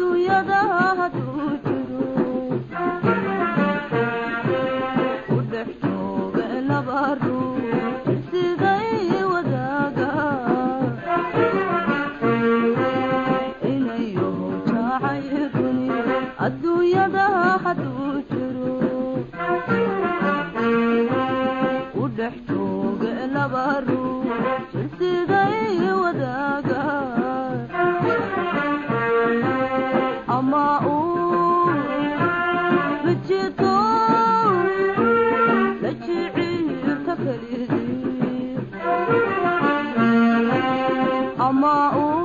adduunyada hadduu jiro u dhex jooga laba ruux siday wadaaga inayo jacaylkuni adduunyada hadduu jiro u dhex jooga laba ruux siday wadaaga ama uu bajito la jiciilka kalidii ama uu